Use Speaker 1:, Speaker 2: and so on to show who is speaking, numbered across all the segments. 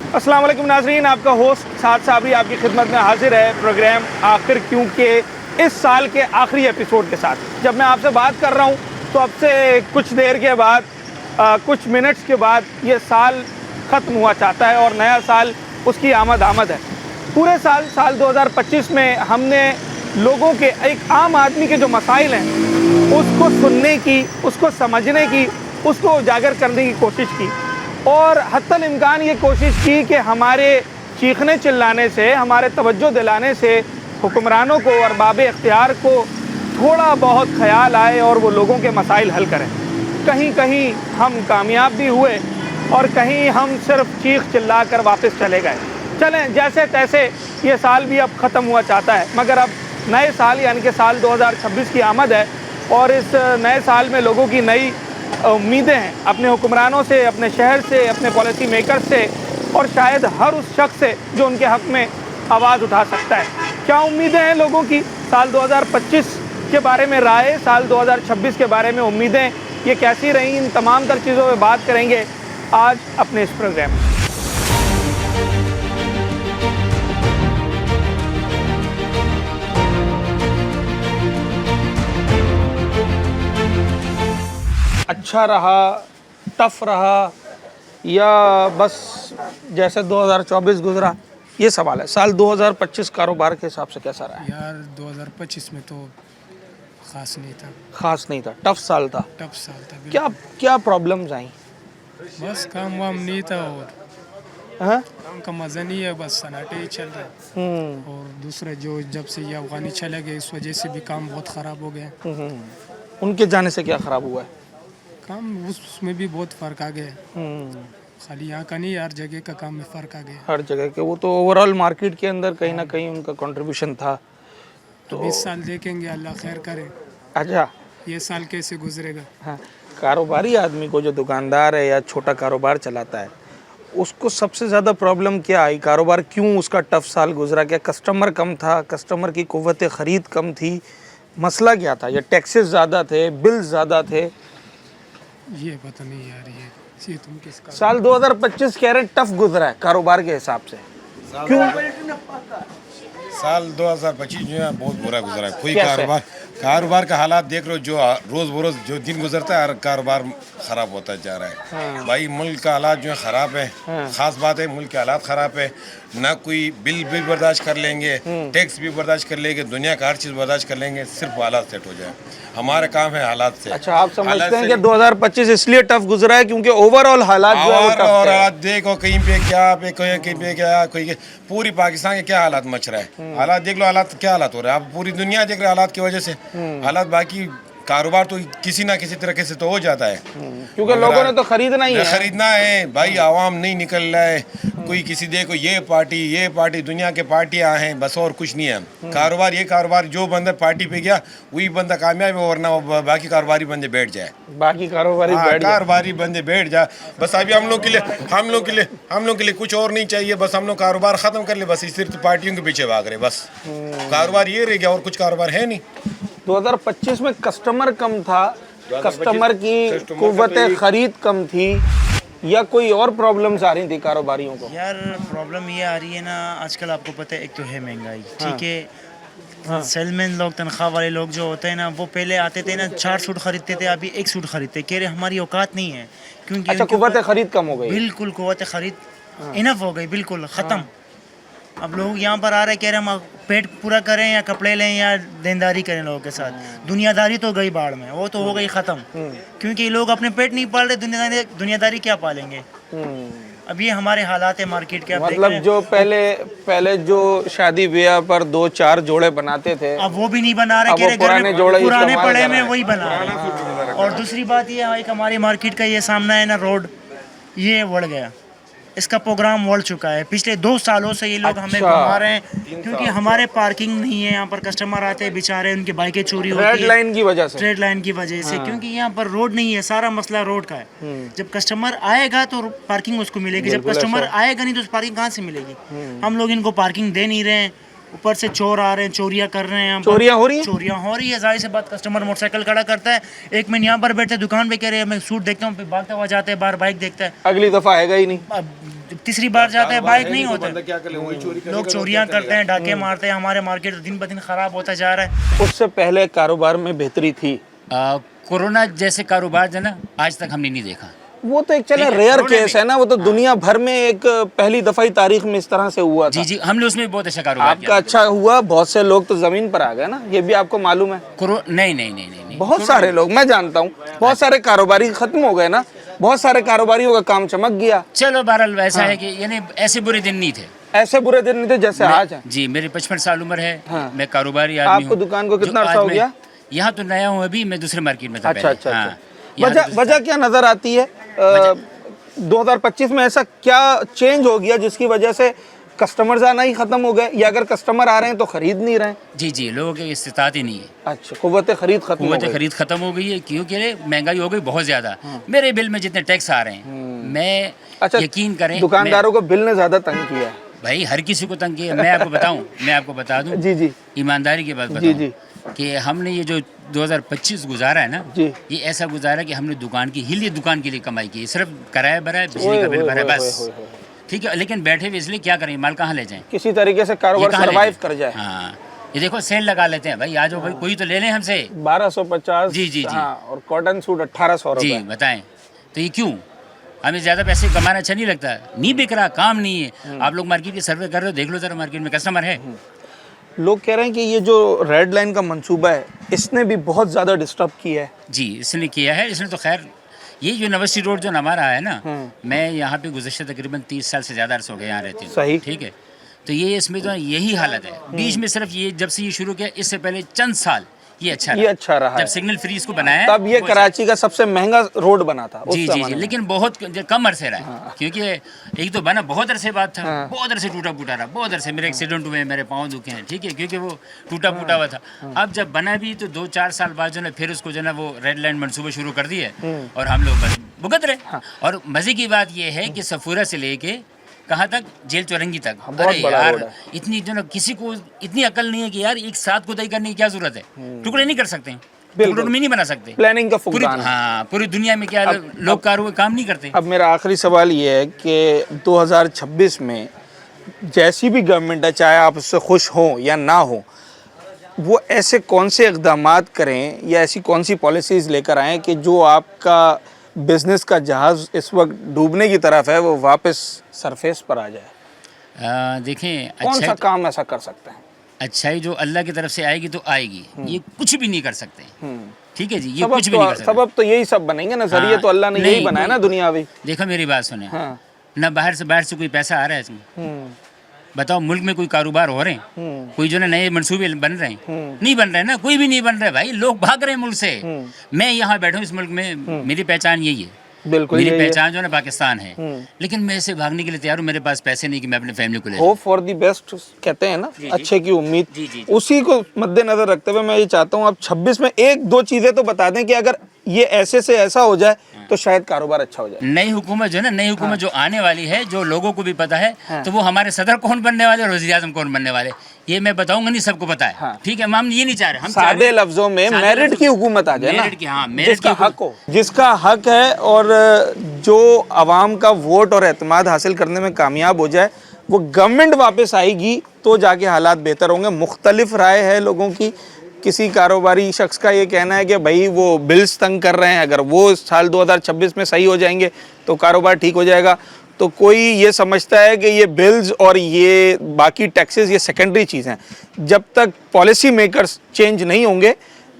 Speaker 1: अस्सलाम वालेकुम नाज़रीन, आपका होस्ट साद साबरी आपकी खिदमत में हाजिर है प्रोग्राम आखिर क्यों के इस साल के आखिरी एपिसोड के साथ। जब मैं आपसे बात कर रहा हूँ तो अब से कुछ देर के बाद कुछ मिनट्स के बाद ये साल ख़त्म हुआ चाहता है और नया साल उसकी आमद है। पूरे साल 2025 में हमने लोगों के, एक आम आदमी के जो मसाइल हैं उसको सुनने की, उसको समझने की, उसको उजागर करने की कोशिश की और हत्तल इम्कान ये कोशिश की कि हमारे चीखने चिल्लाने से, हमारे तवज्जो दिलाने से हुक्मरानों को और बाब इख्तियार को थोड़ा बहुत ख्याल आए और वो लोगों के मसाइल हल करें। कहीं कहीं हम कामयाब भी हुए और कहीं हम सिर्फ चीख चिल्ला कर वापस चले गए। चलें, जैसे तैसे ये साल भी अब ख़त्म हुआ चाहता है, मगर अब नए साल यानी कि साल 2026 की आमद है और इस नए साल में लोगों की नई उम्मीदें हैं अपने हुक्मरानों से, अपने शहर से, अपने पॉलिसी मेकर से और शायद हर उस शख्स से जो उनके हक़ में आवाज़ उठा सकता है। क्या उम्मीदें हैं लोगों की साल 2025 के बारे में, राय साल 2026 के बारे में उम्मीदें ये कैसी रहीं, इन तमाम तर चीज़ों पर बात करेंगे आज अपने इस प्रोग्राम में। अच्छा रहा, टफ रहा या बस जैसे 2024 गुजरा, ये सवाल है। साल 2025 कारोबार के हिसाब से कैसा रहा है?
Speaker 2: यार 2025 में तो ख़ास नहीं था, टफ साल था। क्या प्रॉब्लम्स आई? बस काम वाम नहीं था और काम का मज़ा नहीं है, बस सन्नाटे ही चल रहा है। और दूसरा जो जब से ये अफगानी चले गए इस वजह से भी काम बहुत ख़राब हो गया।
Speaker 1: उनके जाने से क्या ख़राब हुआ है?
Speaker 2: काम उसमें भी बहुत फ़र्क आ गया। खाली यहाँ का नहीं, हर जगह का काम में फ़र्क आ गया।
Speaker 1: हर जगह के, वो तो ओवरऑल मार्केट के अंदर कहीं ना कहीं उनका कंट्रीब्यूशन था।
Speaker 2: तो इस साल देखेंगे, अल्लाह खैर करे।
Speaker 1: अच्छा,
Speaker 2: ये साल कैसे गुजरेगा?
Speaker 1: हाँ, कारोबारी आदमी को, जो दुकानदार है या छोटा कारोबार चलाता है, उसको सबसे ज़्यादा प्रॉब्लम क्या आई? कारोबार क्यों उसका टफ साल गुजरा? क्या कस्टमर कम था, कस्टमर की कुव्वत ख़रीद कम थी, मसला क्या था? या टैक्सेस ज़्यादा थे, बिल ज़्यादा थे?
Speaker 2: ये पता नहीं यार, ये तुम किसका?
Speaker 1: साल 2025 कह रहे टफ गुजरा है कारोबार के हिसाब से, क्यों?
Speaker 3: साल 2025 जो है बहुत बुरा गुजरा है। कोई कारोबार का हालात देख रहे हो, जो रोज़ बरोज़ जो दिन गुजरता है हर कारोबार ख़राब होता जा रहा है। भाई मुल्क का हालात जो है ख़राब है। ख़ास बात है, मुल्क के हालात ख़राब है। ना कोई बिल भी बर्दाश्त कर लेंगे, टैक्स भी बर्दाश्त कर लेंगे, दुनिया का हर चीज़ बर्दाश्त कर लेंगे, सिर्फ हालात सेट हो जाए। हमारा काम है हालात से।
Speaker 1: अच्छा, आप समझते हैं कि 2025 इसलिए टफ गुजरा है क्योंकि ओवरऑल हालात जो है वो टफ
Speaker 3: और
Speaker 1: है।
Speaker 3: देखो कहीं पे क्या, कहीं पे क्या, कोई पूरी पाकिस्तान के क्या हालात मच रहा है। हालात देख लो, हालात क्या हालात हो रहे हैं। आप पूरी दुनिया देख रहे हैं हालात की वजह से। हालात, बाकी कारोबार तो किसी ना किसी तरीके से तो हो जाता है,
Speaker 1: क्योंकि लोगों ने तो खरीदना ही है।
Speaker 3: खरीदना है भाई, आवाम नहीं निकल रहा है। कोई किसी देखो ये पार्टी दुनिया के पार्टियां हैं, बस और कुछ नहीं है। ये कारोबार जो बंदा पार्टी पे गया वही बंदा कामयाब है, वरना बाकी कारोबारी बंदे बैठ जाए। कारोबारी बंदे बैठ जाए। बस अभी हम लोग के लिए कुछ और नहीं चाहिए। बस हम लोग कारोबार ख़त्म कर ले, बस सिर्फ पार्टियों के पीछे भाग रहे। बस कारोबार ये रह गया और कुछ कारोबार है नहीं।
Speaker 1: 2025 में कस्टमर कम था, कस्टमर की कुव्वत खरीद कम थी, या कोई और प्रॉब्लम्स आ रही थी कारोबारियों को?
Speaker 4: यार प्रॉब्लम ये आ रही है ना, आजकल आपको पता है, एक तो है महंगाई, ठीक है। सेलमैन लोग, तनख्वाह वाले लोग जो होते हैं ना, वो पहले आते थे ना 4 सूट खरीदते थे, अभी 1 सूट खरीदते, कह रहे हमारी औकात नहीं है। क्योंकि
Speaker 1: अच्छा, कुव्वत खरीद कम हो गई?
Speaker 4: बिल्कुल, कुव्वत खरीद इनफ हो गई, बिल्कुल ख़त्म। अब लोग यहाँ पर आ रहे, कह रहे हम पेट पूरा करें या कपड़े लें या देनदारी करें लोगों के साथ। दुनियादारी तो गई बाढ़ में, वो तो हो गई ख़त्म। क्योंकि लोग अपने पेट नहीं पाल रहे, दुनियादारी क्या पालेंगे? अब ये हमारे हालात है मार्केट के।
Speaker 1: मतलब जो पहले जो शादी ब्याह पर 2-4 जोड़े बनाते थे,
Speaker 4: अब वो भी नहीं बना रहे, कह रहे पुराने पड़े में वही बना रहे। और दूसरी बात ये है, हमारी मार्केट का ये सामना है ना, रोड ये बढ़ गया, इसका प्रोग्राम बढ़ चुका है। पिछले 2 सालों से ये लोग हमें घुमा रहे हैं, क्योंकि हमारे पार्किंग नहीं है यहाँ पर। कस्टमर आते हैं बेचारे, उनकी बाइकें चोरी होती है
Speaker 1: रेड लाइन की वजह से,
Speaker 4: क्योंकि यहाँ पर रोड नहीं है। सारा मसला रोड का है। जब कस्टमर आएगा तो पार्किंग उसको मिलेगी, जब कस्टमर आएगा नहीं तो पार्किंग कहाँ से मिलेगी? हम लोग इनको पार्किंग दे नहीं रहे हैं, ऊपर से चोर आ रहे हैं, चोरियां कर रहे हैं।
Speaker 1: चोरियां हो रही
Speaker 4: है, जाहिर सी बात। कस्टमर मोटरसाइकिल खड़ा करता है, 1 मिनट यहाँ पर बैठे दुकान पे, कह रहे हैं मैं सूट देखता हूँ, फिर भागता हुआ जाता है, बाहर बाइक देखता है,
Speaker 1: अगली दफा आएगा ही नहीं।
Speaker 4: अब तीसरी बार जाते हैं बाइक नहीं होता।
Speaker 3: क्या कर ले वही चोरी
Speaker 4: लोग चोरियां करते हैं, डाके मारते हैं, हमारे मार्केट दिन ब दिन खराब होता जा रहा है।
Speaker 1: उससे पहले कारोबार में बेहतरी थी?
Speaker 5: कोरोना जैसे कारोबार जो ना आज तक हमने नहीं देखा।
Speaker 1: वो तो एक चले रेयर केस है ना, वो तो दुनिया भर में एक पहली दफा ही तारीख में इस तरह से हुआ था।
Speaker 5: जी जी, हमने उसमें बहुत अच्छा कारोबार
Speaker 1: आपका अच्छा हुआ, बहुत से लोग तो जमीन पर आ गए ना, ये भी आपको मालूम है।
Speaker 5: नहीं नहीं नहीं नहीं, नहीं।
Speaker 1: बहुत सारे लोग, मैं जानता हूँ, बहुत सारे कारोबारी खत्म हो गए ना, बहुत सारे कारोबारियों का काम चमक गया।
Speaker 5: चलो बहरहाल वैसा है कि यानी ऐसे बुरे दिन नहीं थे,
Speaker 1: ऐसे बुरे दिन नहीं थे जैसे आज है।
Speaker 5: जी मेरी 55 साल उम्र है।
Speaker 1: हाँ।
Speaker 5: मैं कारोबारी आदमी
Speaker 1: आपको
Speaker 5: हूँ।
Speaker 1: दुकान को कितना
Speaker 5: जो
Speaker 1: अर्सा
Speaker 5: आज
Speaker 1: हो
Speaker 5: मैं
Speaker 1: गया?
Speaker 5: यहाँ तो नया हूँ अभी, मैं दूसरे मार्केट में था
Speaker 1: अच्छा
Speaker 5: पहले।
Speaker 1: अच्छा
Speaker 5: हाँ,
Speaker 1: अच्छा।
Speaker 5: यहाँ तो
Speaker 1: वजह क्या नजर आती है 2025 में? ऐसा क्या चेंज हो गया जिसकी वजह से कस्टमर्स आना ही खत्म हो गए, या अगर कस्टमर आ रहे हैं तो खरीद नहीं रहे हैं?
Speaker 5: जी जी, लोगों की इस्तिताअत ही नहीं है।
Speaker 1: अच्छा, कुव्वत खरीद खत्म हो
Speaker 5: कुव्वत
Speaker 1: गई।
Speaker 5: खरीद खत्म हो गई है क्योंकि महंगाई हो गई बहुत ज्यादा। मेरे बिल में जितने टैक्स आ रहे हैं, मैं
Speaker 1: अच्छा,
Speaker 5: यकीन करें
Speaker 1: दुकानदारों को बिल ने ज्यादा तंग किया है।
Speaker 5: भाई हर किसी को तंग किया। मैं आपको बताऊं, मैं आपको बता दूं
Speaker 1: जी जी
Speaker 5: ईमानदारी की बात
Speaker 1: जी जी
Speaker 5: बताऊं कि हमने ये जो 2025 गुजारा है ना,
Speaker 1: जी।
Speaker 5: ये ऐसा गुजारा कि हमने दुकान की हिल, ये दुकान के लिए कमाई की, सिर्फ किराया भरा है, बिजली
Speaker 1: ओए,
Speaker 5: का बिल
Speaker 1: ओए,
Speaker 5: भरा है,
Speaker 1: ओए,
Speaker 5: बस।
Speaker 1: ओए, ओए, ओए।
Speaker 5: ठीक है, लेकिन बैठे हुए इसलिए क्या करें, माल कहाँ ले जाएं?
Speaker 1: किसी तरीके से कारोबार
Speaker 5: ये कहाँ ले
Speaker 1: सरवाइव
Speaker 5: जाएं?
Speaker 1: कर जाए।
Speaker 5: हाँ, ये देखो सेल लगा लेते हैं भाई, आ जाओ भाई, कोई तो ले लें हमसे।
Speaker 1: 1250।
Speaker 5: जी, जी, जी।
Speaker 1: हाँ, और कॉटन सूट 1800
Speaker 5: जी
Speaker 1: रुपए।
Speaker 5: बताएं, तो ये क्यों? हमें ज़्यादा पैसे कमाना अच्छा नहीं लगता, नहीं बिक रहा, काम नहीं है। आप लोग मार्केट की सर्वे कर रहे हो, देख लो जरा मार्केट में कस्टमर है।
Speaker 1: लोग कह रहे हैं कि ये जो रेड लाइन का मंसूबा है, इसने भी बहुत ज़्यादा डिस्टर्ब किया है।
Speaker 5: जी इसने किया है, इसने तो खैर ये जो नवस्टी रोड जो हमारा है ना, मैं यहाँ पे गुज़श्ता तकरीबन 30 साल से ज़्यादा अर्स हो गए यहाँ रहती हूँ।
Speaker 1: सही।
Speaker 5: ठीक है, तो ये इसमें तो यही हालत है। बीच में सिर्फ ये जब से ये शुरू किया, इससे पहले चंद साल ये अच्छा रहा
Speaker 1: है।
Speaker 5: जब सिग्नल फ्री इसको बनाया
Speaker 1: तब ये
Speaker 5: वो
Speaker 1: कराची का सबसे महंगा रोड बना था उस
Speaker 5: जी जी
Speaker 1: ज़माने
Speaker 5: जी,
Speaker 1: में।
Speaker 5: लेकिन बहुत कम अरसे रहा है। क्योंकि एक तो बना बहुत अरसे बाद था, बहुत अरसे टूटा फूटा रहा, बहुत अरसे मेरे एक्सीडेंट हुए, मेरे पाँव दुखे हैं। ठीक है, क्योंकि वो टूटा फूटा हुआ था। अब जब बना भी तो 2-4 साल बाद जो है फिर उसको जो है वो रेड लाइन मनसूबे शुरू कर दिए और हम लोग बस भुगत रहे। और मज़े की बात ये है कि सफूरा से लेके कहाँ तक, जेल चौरंगी तक।
Speaker 1: बहुत
Speaker 5: अरे
Speaker 1: बड़ा
Speaker 5: यार
Speaker 1: रोड है।
Speaker 5: इतनी जो ना किसी को इतनी अकल नहीं है कि यार एक साथ खुदाई करने की क्या जरूरत है। टुकड़े नहीं कर सकते, टुकड़ों में नहीं बना सकते।
Speaker 1: प्लानिंग का
Speaker 5: पूरी
Speaker 1: फुकदान है।
Speaker 5: हाँ, पूरी दुनिया में क्या लोग काम नहीं करते।
Speaker 1: अब मेरा आखिरी सवाल ये है कि 2026 में जैसी भी गवर्नमेंट है, चाहे आप उससे खुश हों या ना हो, वो ऐसे कौन से इक़दामात करें या ऐसी कौन सी पॉलिसीज़ लेकर आएँ कि जो आपका बिजनेस का जहाज़ इस वक्त डूबने की तरफ है, वो वापस सरफेस पर आ जाए?
Speaker 5: देखें,
Speaker 1: कौन सा काम ऐसा कर सकते हैं?
Speaker 5: अच्छाई जो अल्लाह की तरफ से आएगी तो आएगी, ये कुछ भी नहीं कर सकते। ठीक है जी, ये
Speaker 1: सबब
Speaker 5: कुछ भी नहीं कर सकते।
Speaker 1: सबब तो यही सब बनेंगे ना, जरिए
Speaker 5: हाँ,
Speaker 1: तो अल्लाह ने यही
Speaker 5: नहीं,
Speaker 1: बनाया ना दुनियावी।
Speaker 5: देखो मेरी बात सुने,
Speaker 1: हाँ।
Speaker 5: ना बाहर से कोई पैसा आ रहा है इसमें। बताओ, मुल्क में कोई कारोबार हो रहे हैं, कोई जो है नए मंसूबे बन रहे हैं? नहीं बन रहे ना, कोई भी नहीं बन रहा है भाई, लोग भाग रहे हैं मुल्क से। मैं यहाँ बैठा हूँ इस मुल्क में, मेरी पहचान यही है।
Speaker 1: बिल्कुल,
Speaker 5: मेरी
Speaker 1: यही है।
Speaker 5: पहचान जो है ना पाकिस्तान है, लेकिन मैं इसे भागने के लिए तैयार हूँ। मेरे पास पैसे नहीं कि मैं अपने फैमिली को ले जाऊँ।
Speaker 1: होप फॉर द बेस्ट कहते हैं ना, अच्छे की उम्मीद।
Speaker 5: जी, जी, जी।
Speaker 1: उसी को मद्देनजर रखते हुए मैं ये चाहता हूँ आप 26 में 1-2 चीजें तो बता दें कि अगर ये ऐसे से ऐसा हो जाए तो शायद कारोबार अच्छा हो जाए।
Speaker 5: नई हुकूमत जो है ना, नई हुकूमत जो आने वाली है, जो लोगों को भी पता है, तो वो हमारे सदर कौन बनने वाले और वज़ीर आज़म कौन बनने वाले, ये मैं बताऊंगा नहीं, सबको पता है। ठीक है, हम ये नहीं चाह रहे, हम चाह
Speaker 1: सादे
Speaker 5: रहे
Speaker 1: लफ्जों में
Speaker 5: सादे
Speaker 1: मेरिट
Speaker 5: लफ्जों-
Speaker 1: की हुकूमत आ जाए ना,
Speaker 5: मेरिट की, हाँ, मेरिट
Speaker 1: जिसका
Speaker 5: की
Speaker 1: हक हो, जिसका हक है, और जो अवाम का वोट और एतमाद हासिल करने में कामयाब हो जाए, वो गवर्नमेंट वापस आएगी तो जाके हालात बेहतर होंगे। मुख्तलिफ राय है लोगों की। किसी कारोबारी शख्स का ये कहना है कि भाई वो बिल्स तंग कर रहे हैं, अगर वो साल 2026 में सही हो जाएंगे तो कारोबार ठीक हो जाएगा। तो कोई ये समझता है कि ये बिल्स और ये बाकी टैक्सेस ये सेकेंडरी चीज़ हैं, जब तक पॉलिसी मेकर्स चेंज नहीं होंगे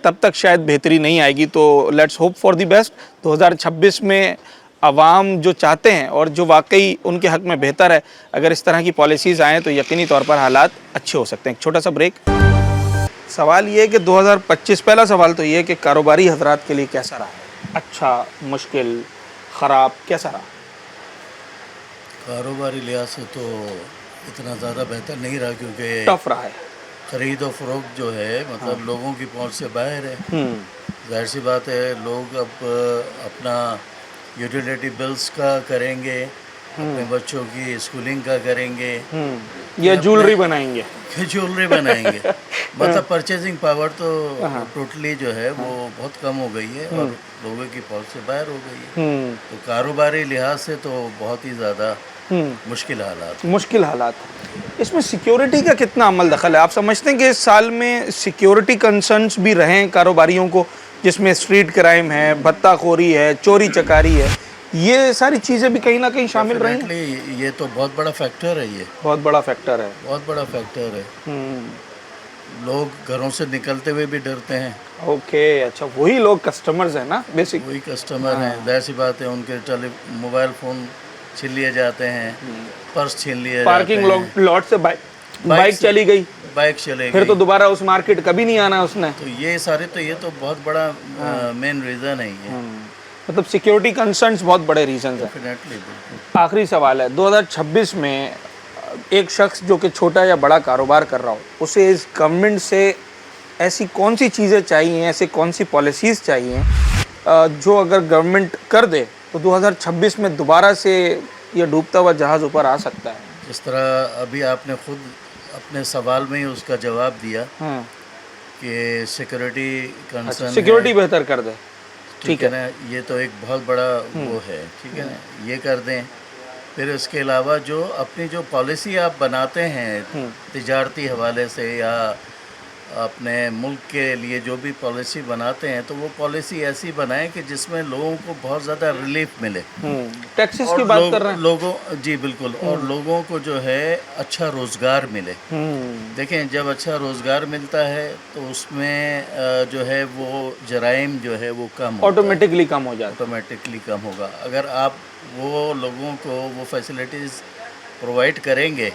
Speaker 1: तब तक शायद बेहतरी नहीं आएगी। तो let's hope for the best. 2026 में आवाम जो चाहते हैं और जो वाकई उनके हक़ में बेहतर है, अगर इस तरह की पॉलिसीज़ आएँ तो यकीनी तौर पर हालात अच्छे हो सकते हैं। एक छोटा सा ब्रेक। सवाल ये है कि 2025, पहला सवाल तो ये है कि कारोबारी हजरात के लिए कैसा रहा? अच्छा, मुश्किल, ख़राब, कैसा रहा?
Speaker 6: कारोबारी लिहाज से तो इतना ज़्यादा बेहतर नहीं रहा, क्योंकि
Speaker 1: टफ रहा है।
Speaker 6: ख़रीद और फरोख्त जो है मतलब लोगों की पहुंच से बाहर है। जाहिर सी बात है, लोग अब अपना यूटिलिटी बिल्स का करेंगे, अपने बच्चों की स्कूलिंग का करेंगे,
Speaker 1: या ज्वेलरी बनाएंगे,
Speaker 6: ज्वेलरी बनाएंगे। मतलब परचेजिंग पावर तो टोटली जो है वो बहुत कम हो गई है और लोगों की पहुंच से बाहर हो गई है। तो कारोबारी लिहाज से तो बहुत ही ज़्यादा मुश्किल हालात।
Speaker 1: मुश्किल हालात। इसमें सिक्योरिटी का कितना अमल दखल है? आप समझते हैं कि इस साल में सिक्योरिटी कंसर्न्स भी रहे कारोबारियों को, जिसमें स्ट्रीट क्राइम है, भत्ताखोरी है, चोरी चकारी है, ये सारी चीज़ें भी कहीं ना कहीं शामिल रही हैं?
Speaker 6: Definitely, ये तो बहुत बड़ा फैक्टर है, ये
Speaker 1: बहुत बड़ा फैक्टर है।
Speaker 6: बहुत बड़ा फैक्टर है। लोग घरों से निकलते हुए भी डरते हैं।
Speaker 1: ओके, अच्छा, वही लोग कस्टमर्स हैं ना बेसिक।
Speaker 6: वही कस्टमर हैं, जाहिर सी बात है, उनके मोबाइल फ़ोन छीन लिए जाते हैं, पर्स छीन लिए
Speaker 1: पार्किंग
Speaker 6: जाते हैं,
Speaker 1: लॉट से बाइक चली गई,
Speaker 6: बाइक चले
Speaker 1: फिर
Speaker 6: गई।
Speaker 1: तो दोबारा उस मार्केट कभी नहीं आना उसने।
Speaker 6: तो ये तो बहुत बड़ा मेन रीज़न है ये।
Speaker 1: मतलब सिक्योरिटी कंसर्न्स बहुत बड़े रीजन हैं।
Speaker 6: डेफिनेटली।
Speaker 1: आखिरी सवाल है, 2026 में एक शख्स जो कि छोटा या बड़ा कारोबार कर रहा हो, उसे इस गवर्नमेंट से ऐसी कौन सी चीज़ें चाहिए, ऐसे कौन सी पॉलिसीज़ चाहिए जो अगर गवर्नमेंट कर दे तो 2026 में दोबारा से ये डूबता हुआ जहाज़ ऊपर आ सकता है?
Speaker 6: जिस तरह अभी आपने खुद अपने सवाल में ही उसका जवाब दिया कि सिक्योरिटी कंसर्न,
Speaker 1: सिक्योरिटी बेहतर कर दे,
Speaker 6: ठीक है ना, ये तो एक बहुत बड़ा वो है, ठीक है ना, ये कर दें। फिर उसके अलावा जो अपनी जो पॉलिसी आप बनाते हैं तिजारती हवाले से या अपने मुल्क के लिए जो भी पॉलिसी बनाते हैं, तो वो पॉलिसी ऐसी बनाएं कि जिसमें लोगों को बहुत ज़्यादा रिलीफ मिले।
Speaker 1: टैक्सेस की बात कर रहे हैं?
Speaker 6: लोगों, जी बिल्कुल, और लोगों को जो है अच्छा रोज़गार मिले। देखें, जब अच्छा रोज़गार मिलता है तो उसमें जो है वो जराइम जो है वो कम
Speaker 1: ऑटोमेटिकली कम हो जाता है।
Speaker 6: ऑटोमेटिकली कम होगा। अगर आप वो लोगों को वो फैसिलिटीज़ प्रोवाइड करेंगे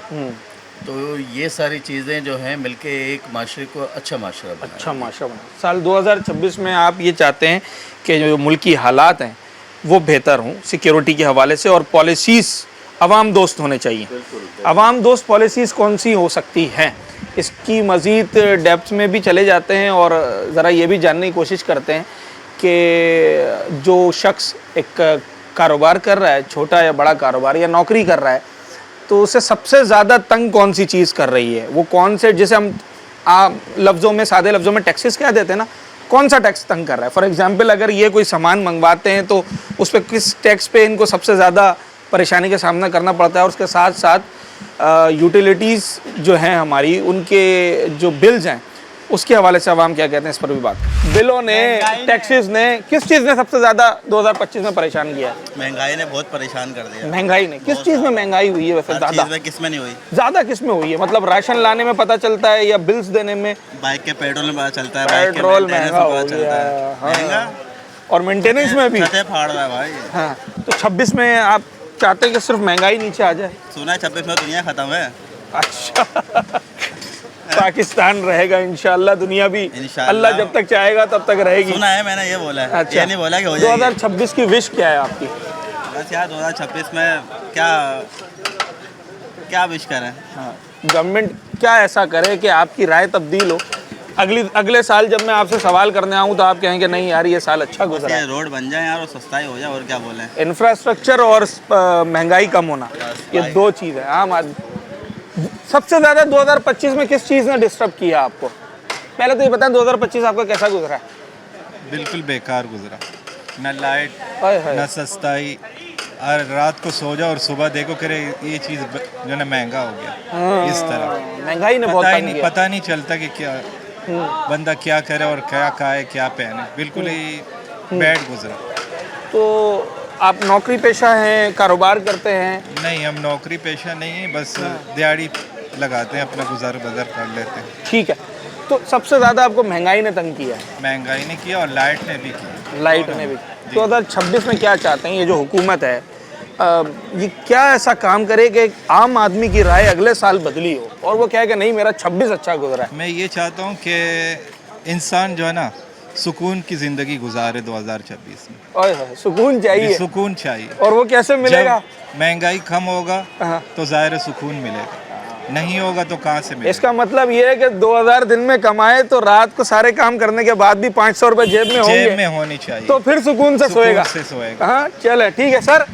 Speaker 6: तो ये सारी चीज़ें जो हैं मिलके एक माशरे को अच्छा माशरा बनाएंगे।
Speaker 1: अच्छा माशरा बना। साल 2026 में आप ये चाहते हैं कि जो मुल्की हालात हैं वो बेहतर हों सिक्योरिटी के हवाले से, और पॉलिसीज़ आवाम दोस्त होने चाहिए। आवाम दोस्त पॉलिसीज़ कौन सी हो सकती हैं, इसकी मज़ीद डेप्थ में भी चले जाते हैं और ज़रा ये भी जानने की कोशिश करते हैं कि जो शख्स एक कारोबार कर रहा है, छोटा या बड़ा कारोबार, या नौकरी कर रहा है, तो उसे सबसे ज़्यादा तंग कौन सी चीज़ कर रही है? वो कौन से, जिसे हम लफ्ज़ों में, सादे लफ्ज़ों में टैक्सेस कह देते हैं ना, कौन सा टैक्स तंग कर रहा है? फॉर एग्जांपल, अगर ये कोई सामान मंगवाते हैं तो उस पर किस टैक्स पे इनको सबसे ज़्यादा परेशानी का सामना करना पड़ता है, और उसके साथ साथ यूटिलिटीज़ जो हैं हमारी, उनके जो बिल्स हैं उसके हवाले से आवाम क्या कहते हैं, इस पर भी बात। बिलों ने, टैक्सेस ने, किस चीज़ ने सबसे ज़्यादा 2025 में परेशान किया है?
Speaker 7: महंगाई ने बहुत परेशान कर दिया।
Speaker 1: महंगाई ने किस चीज़ में महंगाई हुई है वैसे? ज़्यादा
Speaker 7: किस में नहीं हुई?
Speaker 1: ज़्यादा किस में हुई है? मतलब राशन लाने में पता चलता है या बिल्स देने में?
Speaker 7: बाइक के पेट्रोल में पता चलता है,
Speaker 1: पेट्रोल महंगा हो गया,
Speaker 7: महंगा,
Speaker 1: और मेंटेनेंस में भी
Speaker 7: फाड़ रहा है भाई।
Speaker 1: हाँ, तो 26 में आप चाहते हैं कि सिर्फ महंगाई नीचे आ जाए?
Speaker 7: सुना है 26 में दुनिया खत्म है।
Speaker 1: अच्छा पाकिस्तान रहेगा इंशाल्लाह, दुनिया भी
Speaker 7: इंशाल्लाह।
Speaker 1: अल्लाह जब तक चाहेगा तब तक रहेगी।
Speaker 7: सुना है मैंने, ये बोला है।
Speaker 1: अच्छा,
Speaker 7: ये नहीं बोला कि हो जाएगी।
Speaker 1: 2026 की विश क्या है आपकी?
Speaker 7: बस यार 2026 में क्या विश करें?
Speaker 1: हाँ, गवर्नमेंट क्या ऐसा करे कि आपकी राय तब्दील हो? अगले साल जब मैं आपसे सवाल करने आऊँ तो आप कहेंगे नहीं यार ये साल अच्छा गुजरा है।
Speaker 7: रोड बन जाए यार और सस्ताई हो जाए, और क्या बोले।
Speaker 1: इंफ्रास्ट्रक्चर और महंगाई कम होना, ये दो चीज़ है। आम आदमी सबसे ज़्यादा 2025 में किस चीज़ ने डिस्टर्ब किया आपको? पहले तो ये बताएं 2025 आपका कैसा गुजरा है?
Speaker 8: बिल्कुल बेकार गुजरा, न लाइट,
Speaker 1: हाय हाय।
Speaker 8: न सस्ताई, और रात को सो जाओ और सुबह देखो करे ये चीज़ जो है महंगा हो गया। इस तरह
Speaker 1: महंगाई ने बहुत तंग किया।
Speaker 8: पता नहीं चलता कि क्या बंदा क्या करे और क्या खाए क्या पहने, बिल्कुल ही बैड गुजरा।
Speaker 1: तो आप नौकरी पेशा हैं, कारोबार करते हैं?
Speaker 8: नहीं, हम नौकरी पेशा नहीं है, बस दिहाड़ी लगाते हैं, अपना गुजार बदर कर लेते हैं।
Speaker 1: ठीक है, तो सबसे ज़्यादा आपको महंगाई ने तंग किया है?
Speaker 8: महंगाई ने किया और लाइट ने भी किया।
Speaker 1: लाइट ने भी। 2026 में क्या चाहते हैं ये जो हुकूमत है, ये क्या ऐसा काम करे कि आम आदमी की राय अगले साल बदली हो और वो कहे कि नहीं मेरा 26 अच्छा गुजरा है?
Speaker 8: मैं ये चाहता हूँ कि इंसान जो है ना सुकून की ज़िंदगी गुजारे 2026 में।
Speaker 1: ओए होए, सुकून चाहिए।
Speaker 8: सुकून चाहिए।
Speaker 1: और वो कैसे मिलेगा?
Speaker 8: जब महंगाई कम होगा तो ज़ाहिर सुकून मिलेगा, नहीं होगा तो कहाँ से मिलेगा?
Speaker 1: इसका मतलब ये है कि 2000 दिन में कमाए तो रात को सारे काम करने के बाद भी 500 रुपए जेब में होंगे,
Speaker 8: जेब में होनी चाहिए,
Speaker 1: तो फिर सुकून से सोएगा। हाँ चले, ठीक है सर।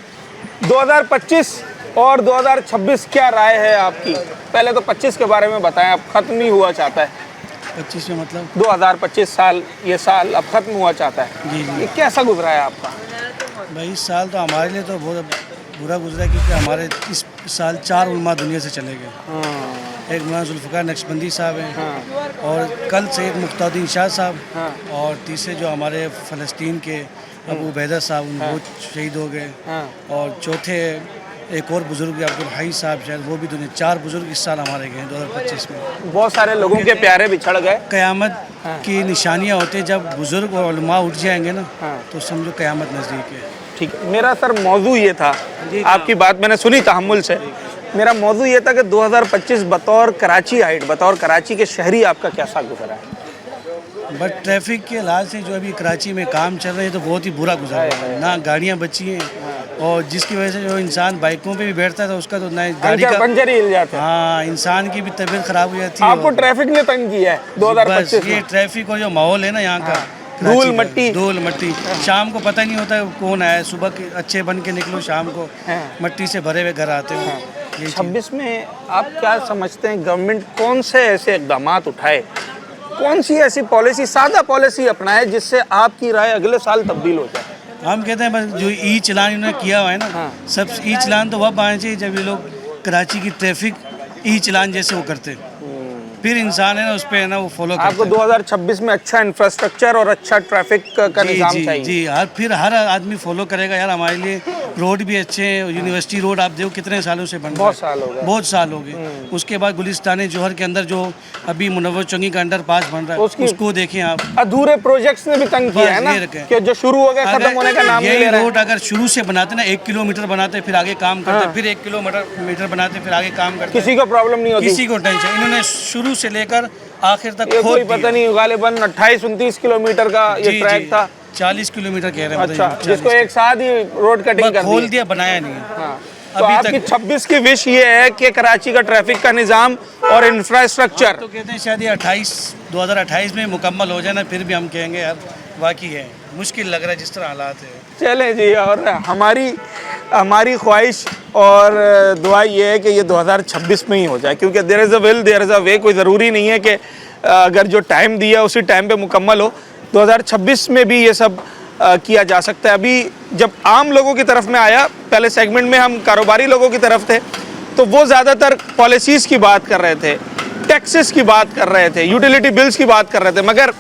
Speaker 1: 2025 और 2026 क्या राय है आपकी? पहले तो 25 के बारे में बताएं, अब खत्म ही हुआ चाहता है।
Speaker 2: 25 में मतलब
Speaker 1: 2025 साल, ये साल अब खत्म हुआ चाहता है।
Speaker 2: जी जी।
Speaker 1: ये कैसा गुजरा है आपका?
Speaker 2: भाई इस साल तो हमारे लिए तो बहुत
Speaker 9: बुरा गुजरा क्योंकि हमारे इस साल 4 उलमा दुनिया से चले गए। एक मौलाना जुल्फ़िकार नक्शबंदी साहब हैं और कल सैयद मुख्तारुद्दीन शाह साहब और तीसरे जो हमारे फ़लस्तीन के अबू उबैदा साहब वो शहीद हो गए और चौथे एक और बुज़ुर्ग अब्दुल हई साहब शायद वो भी दुनिया। 4 बुज़ुर्ग इस साल हमारे गए 2025 में।
Speaker 1: बहुत सारे लोगों के प्यारे बिछड़ गए।
Speaker 9: क़यामत की निशानियाँ होती हैं, जब बुज़ुर्ग और उलमा उठ जाएंगे ना तो समझो क़यामत नज़दीक है।
Speaker 1: ठीक है, मेरा सर मौजू ये था, आपकी बात मैंने सुनी तहम्मुल से, मेरा मौजू ये था कि 2025 बतौर कराची हाइट, बतौर कराची के शहरी आपका कैसा गुजरा है?
Speaker 9: बट ट्रैफिक के हालात से जो अभी कराची में काम चल रहे हैं तो बहुत ही बुरा गुजरा है। ना गाड़ियाँ बची हैं और जिसकी वजह से जो इंसान बाइकों पे भी बैठता था उसका तो ना गाड़ी का
Speaker 1: पंचर ही हिल जाता है।
Speaker 9: हाँ, इंसान की भी तबीयत खराब हो जाती है।
Speaker 1: आपको ट्रैफिक ने तंग किया है 2025
Speaker 9: ये ट्रैफिक और जो माहौल है ना यहाँ का, धूल मट्टी, शाम को पता नहीं होता कौन आया। सुबह के अच्छे बन के निकलो, शाम को मट्टी से भरे हुए घर आते हो।
Speaker 1: 26 में आप क्या समझते हैं गवर्नमेंट कौन से ऐसे इकदाम उठाए, कौन सी ऐसी पॉलिसी, सादा पॉलिसी अपनाए जिससे आपकी राय अगले साल तब्दील हो जाए?
Speaker 9: हम कहते हैं बस जो ई चलान इन्होंने किया हुआ है ना, सब ई चलान तो वह आने चाहिए जब ये लोग कराची की ट्रैफिक ई चलान जैसे वो करते हैं, फिर इंसान है ना उस पर है ना वो फॉलो करता है।
Speaker 1: आपको 2026 में अच्छा इंफ्रास्ट्रक्चर और अच्छा ट्रैफिक का निजाम चाहिए।
Speaker 9: जी, फिर हर आदमी फॉलो करेगा यार। हमारे लिए रोड भी अच्छे हैं, यूनिवर्सिटी रोड आप देखो कितने सालों से बन रहा है। बहुत साल हो गए। उसके बाद गुलिस्तान जौहर के अंदर जो अभी मुनव्वर चौंगी का अंडर पास बन रहा है उसको देखें आप।
Speaker 1: अधूरे प्रोजेक्ट्स ने भी तंग किया है ना कि जो शुरू हो गया खत्म होने का नाम नहीं ले रहा है।
Speaker 9: रोड अगर शुरू से बनाते ना 1 किलोमीटर बनाते फिर आगे काम करते, फिर 1 किलोमीटर बनाते फिर आगे काम करते,
Speaker 1: किसी को प्रॉब्लम नहीं होती,
Speaker 9: किसी को टेंशन। इन्होंने शुरू से लेकर आखिर तक
Speaker 1: कोई पता नहीं, गालिबन 28-29 किलोमीटर का ये ट्रैक था।
Speaker 9: 40 किलोमीटर कह रहे हैं।
Speaker 1: अच्छा, जिसको एक साथ ही रोड कटिंग कर
Speaker 9: खोल दिया, बनाया नहीं है।
Speaker 1: तो आपकी 26 की विश ये है कि कराची का ट्रैफिक का निज़ाम और इंफ्रास्ट्रक्चर
Speaker 9: तो कहते हैं शायद ये 2028 में मुकम्मल हो जाए ना, फिर भी हम कहेंगे यार वाकई है, मुश्किल लग रहा है जिस तरह हालात है।
Speaker 1: चलें जी, और हमारी ख्वाहिश और दुआ ये है कि ये 2026 में ही हो जाए, क्योंकि there is a will there is a way. कोई ज़रूरी नहीं है कि अगर जो टाइम दिया उसी टाइम पे मुकम्मल हो। 2026 में भी ये सब किया जा सकता है। अभी जब आम लोगों की तरफ में आया, पहले सेगमेंट में हम कारोबारी लोगों की तरफ थे, तो वो ज़्यादातर पॉलिसीज़ की बात कर रहे थे, टैक्सेस की बात कर रहे थे, यूटिलिटी बिल्स की बात कर रहे थे, मगर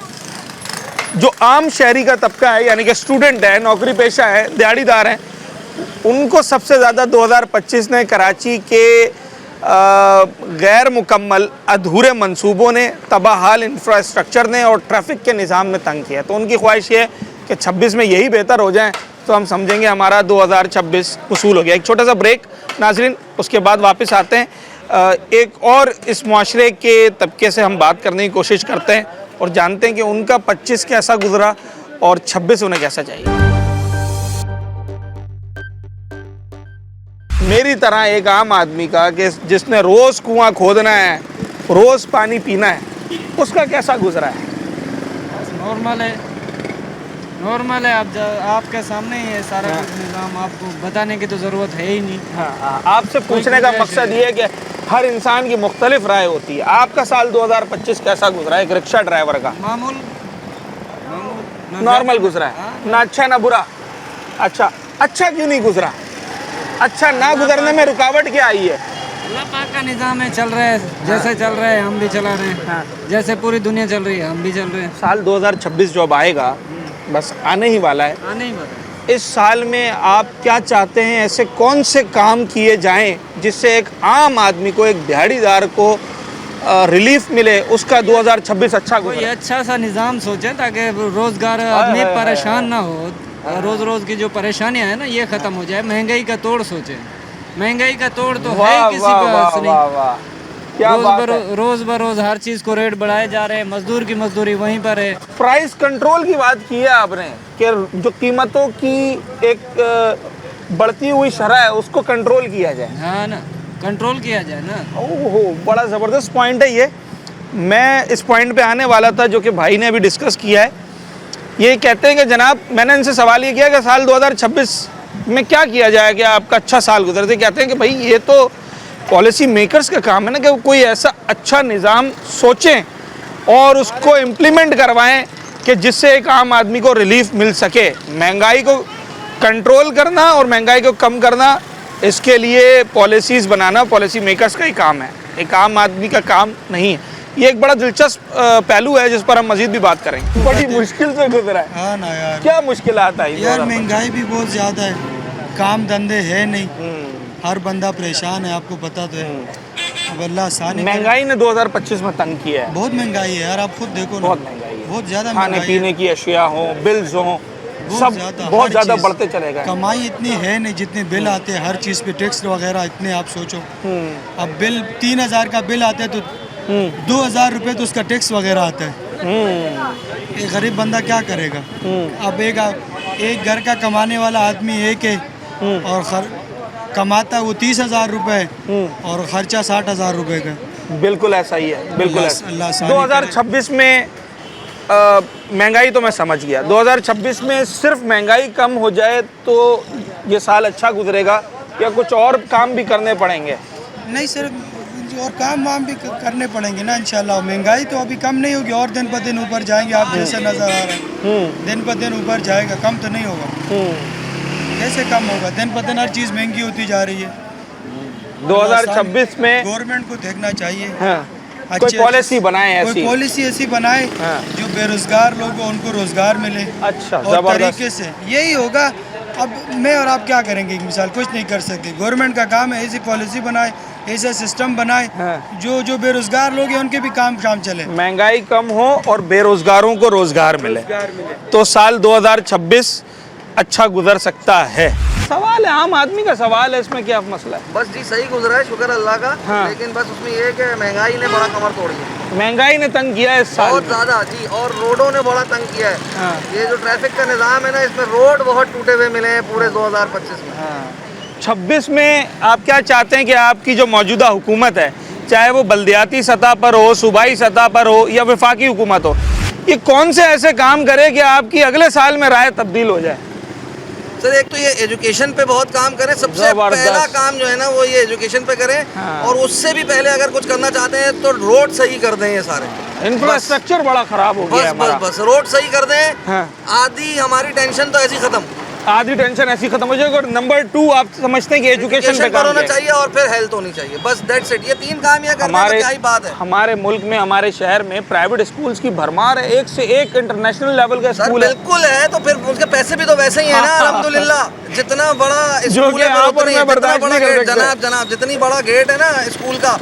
Speaker 1: जो आम शहरी का तबका है, यानी कि स्टूडेंट है, नौकरी पेशा है, दिहाड़ीदार हैं, उनको सबसे ज़्यादा 2025 ने कराची के गैर मुकम्मल अधूरे मंसूबों ने, तबाहाल इंफ्रास्ट्रक्चर ने और ट्रैफिक के निज़ाम ने तंग किया। तो उनकी ख्वाहिश ये है कि 26 में यही बेहतर हो जाए तो हम समझेंगे हमारा 2026 वसूल हो गया। एक छोटा सा ब्रेक नाज़रीन, उसके बाद वापस आते हैं। एक और इस मुआशरे के तबके से हम बात करने की कोशिश करते हैं और जानते हैं कि उनका 25 कैसा गुजरा और 26 उन्हें कैसा चाहिए। मेरी तरह एक आम आदमी का कि जिसने रोज़ कुआं खोदना है, रोज़ पानी पीना है, उसका कैसा गुजरा है?
Speaker 2: नॉर्मल है। आपके सामने ही है सारा कुछ निज़ाम, आपको बताने की तो ज़रूरत है ही नहीं।
Speaker 1: हाँ, आपसे पूछने का मकसद ये है कि हर इंसान की मुख्तलिफ राय होती है। आपका साल 2025 कैसा गुजरा है एक रिक्शा ड्राइवर का? नॉर्मल गुजरा है, ना अच्छा ना बुरा। अच्छा क्यों नहीं गुजरा? अच्छा ना गुजरने में रुकावट क्या आई है?
Speaker 2: अल्लाह पाक का निज़ाम है, चल रहा है जैसे चल रहा है हम भी चला रहे हैं, जैसे पूरी दुनिया चल रही है हम भी चल रहे हैं।
Speaker 1: साल 2026 जो अब आएगा, बस आने ही वाला है, इस साल में आप क्या चाहते हैं, ऐसे कौन से काम किए जाएं जिससे एक आम आदमी को, एक दिहाड़ीदार को रिलीफ मिले, उसका 2026 अच्छा गुजरे?
Speaker 2: कोई अच्छा सा निज़ाम सोचें ताकि रोज़गार आदमी परेशान ना हो। रोज़ की जो परेशानियां है ना ये ख़त्म हो जाए। महंगाई का तोड़ सोचें, महंगाई का तोड़ तो है ही किसी पास नहीं। रोज़ बरोज़ हर चीज़ को रेट बढ़ाए जा रहे हैं, मजदूर की मजदूरी वहीं पर है।
Speaker 1: प्राइस कंट्रोल की बात की है आपने कि जो कीमतों की एक बढ़ती हुई शरह है उसको कंट्रोल किया जाए।
Speaker 2: हाँ ना, कंट्रोल किया जाए ना।
Speaker 1: ओहो, बड़ा ज़बरदस्त पॉइंट है ये। मैं इस पॉइंट पे आने वाला था जो कि भाई ने अभी डिस्कस किया है। ये कहते हैं कि जनाब, मैंने इनसे सवाल ये किया कि साल 2026 में क्या किया जाए कि आपका अच्छा साल गुजरे। थे कहते हैं कि भाई ये तो पॉलिसी मेकर्स का काम है ना कि कोई ऐसा अच्छा निज़ाम सोचें और उसको इम्प्लीमेंट करवाएं कि जिससे एक आम आदमी को रिलीफ मिल सके। महंगाई को कंट्रोल करना और महंगाई को कम करना इसके लिए पॉलिसीज़ बनाना पॉलिसी मेकर्स का ही काम है, एक आम आदमी का काम नहीं है। ये एक बड़ा दिलचस्प पहलू है जिस पर हम मजीद भी बात करेंगे। बड़ी मुश्किल से गुजरा है।
Speaker 9: हाँ ना यार,
Speaker 1: क्या मुश्किलात आई?
Speaker 9: यार महंगाई भी बहुत ज़्यादा है, काम धंधे है नहीं, हर बंदा परेशान है, आपको पता तो है। अब अल्लाह आसानी
Speaker 1: महंगाई ने 2025 में तंग किया है।
Speaker 9: बहुत महंगाई है यार, आप खुद देखो ना,
Speaker 1: बहुत महंगाई है।
Speaker 9: बहुत ज़्यादा
Speaker 1: खाने
Speaker 9: महंगाई
Speaker 1: पीने की अशिया हो, बिल्स हो, सब बहुत
Speaker 9: हर
Speaker 1: ज़्यादा
Speaker 9: चीज़।
Speaker 1: बढ़ते चले गए।
Speaker 9: कमाई इतनी है नहीं, जितने बिल आते हैं हर चीज़ पे टैक्स वगैरह इतने, आप सोचो। अब बिल 3000 का बिल आता है तो 2000 रुपये तो उसका टैक्स वगैरह आता है। एक गरीब बंदा क्या करेगा? अब एक घर का कमाने वाला आदमी एक है और कमाता है वो 30,000 रुपये और खर्चा 60,000 रुपये का।
Speaker 1: बिल्कुल ऐसा ही है, बिल्कुल ऐसा।
Speaker 9: अल्लाह आसानी
Speaker 1: 2026 में महंगाई तो मैं समझ गया, 2026 में सिर्फ महंगाई कम हो जाए तो ये साल अच्छा गुजरेगा या कुछ और काम भी करने पड़ेंगे?
Speaker 9: नहीं सर, और काम वाम भी करने पड़ेंगे ना इंशाल्लाह। महंगाई तो अभी कम नहीं होगी और दिन पर दिन ऊपर जाएंगे, आप जैसे नज़र आ रहे हैं दिन पर दिन ऊपर जाएगा, कम तो नहीं होगा। कैसे कम होगा? दिन पर दिन हर चीज़ महंगी होती जा रही है।
Speaker 1: 2026 में
Speaker 9: गवर्नमेंट को देखना चाहिए,
Speaker 1: हाँ, कोई पॉलिसी बनाए ऐसी,
Speaker 9: कोई पॉलिसी ऐसी बनाए जो बेरोजगार लोग हैं उनको रोजगार मिले।
Speaker 1: अच्छा,
Speaker 9: और
Speaker 1: जबरदस्त।
Speaker 9: तरीके से यही होगा। अब मैं और आप क्या करेंगे? एक मिसाल, कुछ नहीं कर सकते। गवर्नमेंट का काम है ऐसी पॉलिसी बनाए, ऐसा सिस्टम बनाए जो बेरोजगार लोग हैं उनके भी काम चले,
Speaker 1: महंगाई कम हो और बेरोजगारों को रोजगार मिले, तो साल 2026 अच्छा गुजर सकता है। सवाल है, आम आदमी का सवाल है, इसमें क्या मसला है?
Speaker 10: बस जी सही गुजरा है, शुक्र अल्लाह का। लेकिन बस उसमें ये है कि महंगाई ने बड़ा कमर तोड़ दिया।
Speaker 1: महंगाई ने तंग किया है इस साल
Speaker 10: बहुत ज़्यादा जी, और रोडों ने बड़ा तंग किया है। ये जो ट्रैफिक का निज़ाम है ना, इसमें रोड बहुत टूटे हुए मिले हैं पूरे 2025 में।
Speaker 1: 26 में आप क्या चाहते हैं कि आपकी जो मौजूदा हुकूमत है, चाहे वो बल्दियाती सतह पर हो, सूबाई सतह पर हो या वफाकी हुकूमत हो, ये कौन से ऐसे काम करे कि आपकी अगले साल में राय तब्दील हो जाए?
Speaker 10: सर एक तो ये एजुकेशन पे बहुत काम करें, सबसे पहला काम जो है ना वो ये एजुकेशन पे करें। और उससे भी पहले अगर कुछ करना चाहते हैं तो रोड सही कर दें। ये सारे
Speaker 1: इंफ्रास्ट्रक्चर बड़ा खराब हो गया है हमारा।
Speaker 10: बस रोड सही कर दें। आधी हमारी टेंशन तो ऐसी खत्म,
Speaker 1: आधी टेंशन ऐसी खत्म हो जाएगी। और नंबर 2 आप समझते हैं कि एजुकेशन पे काम
Speaker 10: होना चाहिए और फिर हेल्थ होनी चाहिए, बस दैट्स इट। ये 3 काम ये करना है, क्या ही बात है।
Speaker 1: हमारे मुल्क में, हमारे शहर में प्राइवेट स्कूल्स की भरमार है, एक से एक इंटरनेशनल लेवल का स्कूल है।
Speaker 10: बिल्कुल है, तो फिर उसके पैसे भी तो वैसे ही है ना, अल्हम्दुलिल्लाह। जितना बड़ा स्कूल है जनाब, जितनी बड़ा गेट है ना स्कूल का,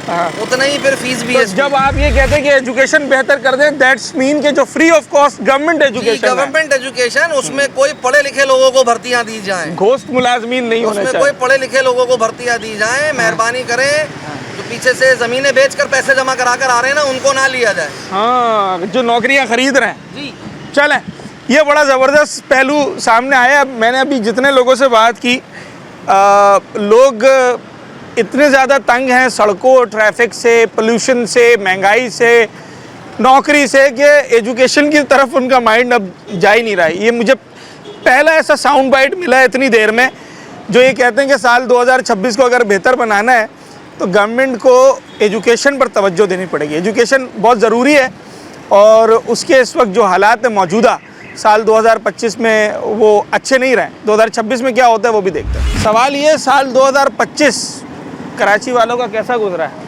Speaker 10: उतना ही फिर फीस भी है।
Speaker 1: जब आप ये कहते हैं कि एजुकेशन बेहतर कर दें, दैट्स मीन कि जो free of cost government
Speaker 10: education, उसमें कोई पढ़े लिखे लोगों को भर्तियां दी जाएं,
Speaker 1: घोस्ट मुलाजमीन नहीं होने चाहिए,
Speaker 10: कोई पढ़े लिखे लोगों को भर्तियां दी जाएं। मेहरबानी करें, जो पीछे से जमीनें बेचकर पैसे जमा करा कर आ रहे हैं ना, उनको ना लिया जाए।
Speaker 1: हाँ, जो नौकरियां खरीद रहे हैं
Speaker 10: जी।
Speaker 1: चलें, ये बड़ा ज़बरदस्त पहलू सामने आया। मैंने अभी जितने लोगों से बात की, लोग इतने ज़्यादा तंग हैं सड़कों, ट्रैफिक से, पोल्यूशन से, महंगाई से, नौकरी से, कि एजुकेशन की तरफ उनका माइंड अब जा ही नहीं रहा है। ये मुझे पहला ऐसा साउंड बाइट मिला है इतनी देर में जो ये कहते हैं कि साल 2026 को अगर बेहतर बनाना है तो गवर्नमेंट को एजुकेशन पर तवज्जो देनी पड़ेगी। एजुकेशन बहुत ज़रूरी है और उसके इस वक्त जो हालात है मौजूदा, साल 2025 में वो अच्छे नहीं रहे। 2026 में क्या होता है वो भी देखते हैं। सवाल ये, साल 2025 कराची वालों का कैसा गुजरा है?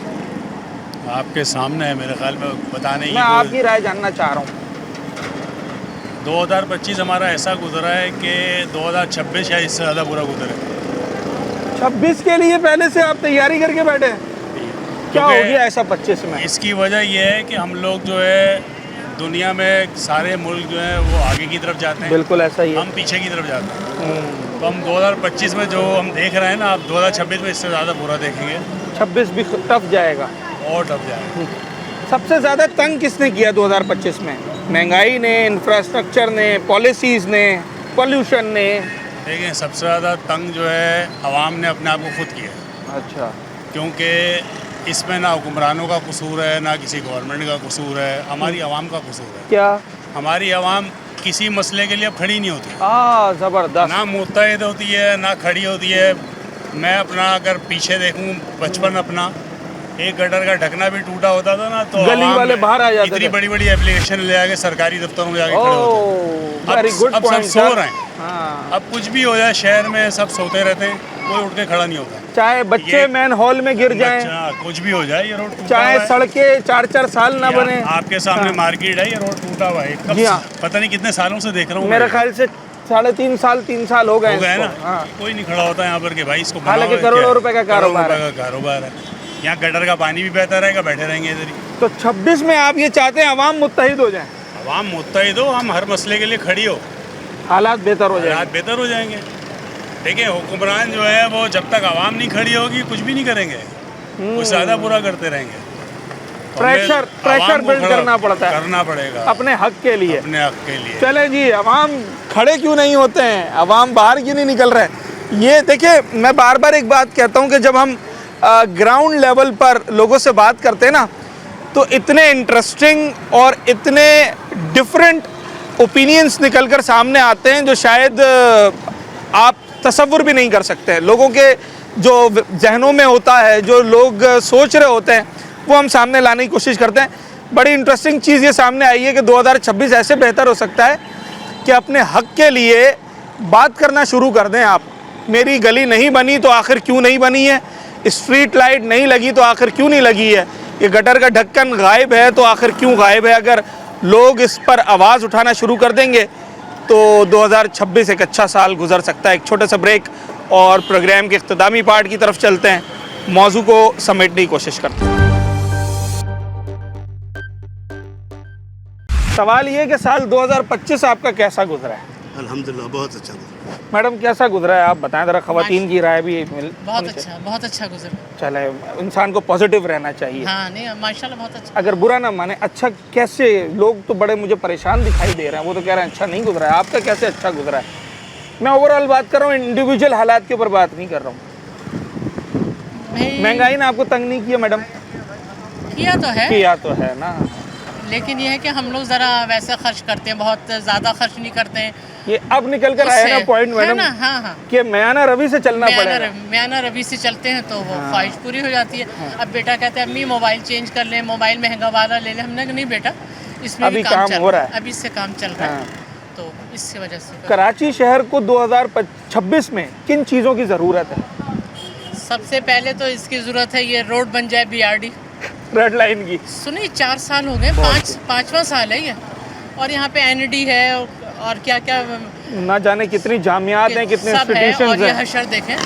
Speaker 11: आपके सामने है, मेरे ख्याल में बताने की।
Speaker 1: मैं आपकी राय जानना चाह रहा हूँ।
Speaker 11: 2025 हमारा ऐसा गुजरा है कि 2026 या इससे ज़्यादा बुरा गुजरे।
Speaker 1: 26 के लिए पहले से आप तैयारी करके बैठे हैं? क्या हो गया ऐसा 25 में?
Speaker 11: इसकी वजह यह है कि हम लोग जो है दुनिया में सारे मुल्क जो है वो आगे की तरफ जाते हैं।
Speaker 1: बिल्कुल ऐसा ही है।
Speaker 11: हम पीछे की तरफ जाते हैं। तो हम 2025 में जो हम देख रहे हैं ना, आप 2026 में इससे ज़्यादा बुरा देखेंगे।
Speaker 1: 26 भी टफ जाएगा
Speaker 11: और टफ जाएगा।
Speaker 1: सबसे ज़्यादा तंग किसने किया 2025 में? महंगाई ने, इंफ्रास्ट्रक्चर ने, पॉलिसीज़ ने, पोल्यूशन ने?
Speaker 11: देखिए, सबसे ज़्यादा तंग जो है अवाम ने अपने आप को खुद किया।
Speaker 1: अच्छा।
Speaker 11: क्योंकि इसमें ना हुक्मरानों का कसूर है, ना किसी गवर्नमेंट का कसूर है, हमारी आवाम का कसूर है।
Speaker 1: क्या?
Speaker 11: हमारी आवाम किसी मसले के लिए अब खड़ी नहीं होती।
Speaker 1: ज़बरदस्त।
Speaker 11: ना मुत्तहिद होती है, ना खड़ी होती है। मैं अपना अगर पीछे देखूं, बचपन अपना, एक गटर का ढकना भी टूटा होता था ना, तो
Speaker 1: गली वाले बाहर आ जाते थे।
Speaker 11: इतनी बड़ी बड़ी एप्लीकेशन ले आके सरकारी दफ्तरों में जाके खड़े होते हैं। अब सब सो रहे हैं। अब कुछ भी हो जाए शहर में, सब सोते रहते हैं। कोई उठ के खड़ा नहीं होता।
Speaker 1: चाहे बच्चे मैन हॉल में गिर जाएं,
Speaker 11: कुछ भी हो जाए, ये रोड टूटा
Speaker 1: चाहे
Speaker 11: हुआ है।
Speaker 1: सड़कें 4-4 साल ना बने।
Speaker 11: आपके सामने मार्केट है, ये रोड टूटा हुआ है। कब
Speaker 1: जी हाँ।
Speaker 11: पता नहीं कितने सालों से देख रहा हूँ।
Speaker 1: मेरे ख्याल से 3 साल हो गए
Speaker 11: है
Speaker 1: इसको।
Speaker 11: ना।
Speaker 1: हाँ।
Speaker 11: कोई नहीं खड़ा होता यहाँ पर कि भाई इसको
Speaker 1: हालांकि
Speaker 11: बनाओ,
Speaker 1: करोड़ों
Speaker 11: क्या
Speaker 1: रुपए का कारोबार है।
Speaker 11: करोड़ों रुपए का कारोबार है। यहाँ गटर का पानी भी बहता रहेगा, बैठे रहेंगे इधर ही।
Speaker 1: तो 26 में आप ये चाहते हैं अवाम मुत्तहिद हो जाए,
Speaker 11: अवाम मुत्तहिद हो, हम हर मसले के लिए खड़ी हो,
Speaker 1: हालात बेहतर हो जाए।
Speaker 11: हालात बेहतर हो जाएंगे। देखिए हुक्मरान जो है वो जब तक आवाम नहीं खड़ी होगी कुछ भी नहीं करेंगे, कुछ ज़्यादा बुरा करते रहेंगे। तो
Speaker 1: प्रेशर बिल्ड करना पड़ता है,
Speaker 11: करना पड़ेगा
Speaker 1: अपने हक के लिए,
Speaker 11: अपने हक के लिए।
Speaker 1: चले जी, अवाम खड़े क्यों नहीं होते हैं, अवाम बाहर क्यों नहीं निकल रहे? ये देखिए, मैं बार बार एक बात कहता हूँ कि जब हम ग्राउंड लेवल पर लोगों से बात करते हैं ना, तो इतने इंटरेस्टिंग और इतने डिफरेंट ओपिनियंस निकल कर सामने आते हैं जो शायद आप तसव्वुर भी नहीं कर सकते हैं। लोगों के जो जहनों में होता है, जो लोग सोच रहे होते हैं, वो हम सामने लाने की कोशिश करते हैं। बड़ी इंटरेस्टिंग चीज़ ये सामने आई है कि 2026 ऐसे बेहतर हो सकता है कि अपने हक के लिए बात करना शुरू कर दें आप। मेरी गली नहीं बनी तो आखिर क्यों नहीं बनी है, स्ट्रीट लाइट नहीं लगी तो आखिर क्यों नहीं लगी है, ये गटर का ढक्कन गायब है तो आखिर क्यों गायब है। अगर लोग इस पर आवाज़ उठाना शुरू कर देंगे तो 2026 एक अच्छा साल गुजर सकता है। एक छोटा सा ब्रेक और प्रोग्राम के इख्तितामी पार्ट की तरफ चलते हैं, मौजू को समेटने की कोशिश करते हैं। सवाल ये कि साल 2025 आपका कैसा गुजरा है?
Speaker 12: अल्हम्दुलिल्लाह बहुत अच्छा।
Speaker 1: मैडम कैसा गुजरा है आप बताएं ज़रा, ख़वातीन की राय भी
Speaker 13: बहुत अच्छा गुजरा।
Speaker 1: चले, इंसान को पॉजिटिव रहना चाहिए।
Speaker 13: हाँ नहीं माशाल्लाह बहुत अच्छा।
Speaker 1: अगर बुरा ना माने, अच्छा कैसे? लोग तो बड़े मुझे परेशान दिखाई दे रहे हैं, वो तो कह रहे हैं अच्छा नहीं गुजरा है। आपका कैसे अच्छा गुजरा है? मैं ओवरऑल बात कर रहा हूँ, इंडिविजुअल हालात के ऊपर बात नहीं कर रहा हूँ। महंगाई ने आपको तंग नहीं किया मैडम?
Speaker 13: किया तो है
Speaker 1: ना,
Speaker 13: लेकिन ये है कि हम लोग ज़रा वैसा खर्च करते हैं, बहुत ज़्यादा खर्च नहीं करते हैं।
Speaker 1: ये अब निकल कर आया ना पॉइंट मैडम,
Speaker 13: हाँ
Speaker 1: कि म्याना रवि से चलना पड़ेगा।
Speaker 13: म्याना रवि से चलते हैं तो वो ख्वाहिश पूरी हो जाती है। अब बेटा कहते हैं अम्मी मोबाइल चेंज कर लें, मोबाइल महंगा वाला ले लें। हमने कहा नहीं बेटा, इसमें
Speaker 1: अभी काम हो रहा है,
Speaker 13: अभी इससे काम चल रहा है, तो इसकी वजह से।
Speaker 1: कराची शहर को 2026 में किन चीज़ों की ज़रूरत है?
Speaker 13: सबसे पहले तो इसकी ज़रूरत है ये रोड बन जाए, BRD
Speaker 1: रेड लाइन की।
Speaker 13: सुनिए 4 साल हो गए, 5वां साल है ये, और यहाँ पे ND है और क्या क्या
Speaker 1: ना जाने कितनी जामियात हैं, कितने इंस्टीट्यूशंस हैं।
Speaker 13: और ये हशर देखें,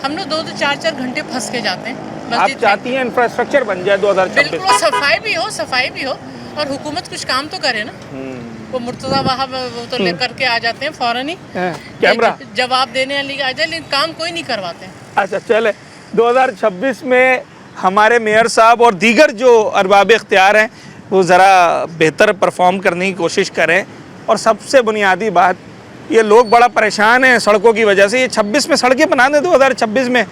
Speaker 13: हम लोग 2 से 4 घंटे फंस के जाते हैं।
Speaker 1: आप चाहती हैं इंफ्रास्ट्रक्चर बन जाए 2026?
Speaker 13: बिल्कुल, सफाई भी हो और हुकूमत कुछ काम तो करे ना। वो मुर्तज़ा वहाँ वो तो लेकर के आ जाते हैं फ़ौरन ही
Speaker 1: कैमरा
Speaker 13: जवाब देने वाली आ जाए, लेकिन काम कोई नहीं करवाते।
Speaker 1: अच्छा चले, 2026 में हमारे मेयर साहब और दीगर जो अरबाब इख्तियार हैं वो ज़रा बेहतर परफॉर्म करने की कोशिश करें। और सबसे बुनियादी बात, ये लोग बड़ा परेशान हैं सड़कों की वजह से। ये 26 में सड़कें बना दें 2026 में,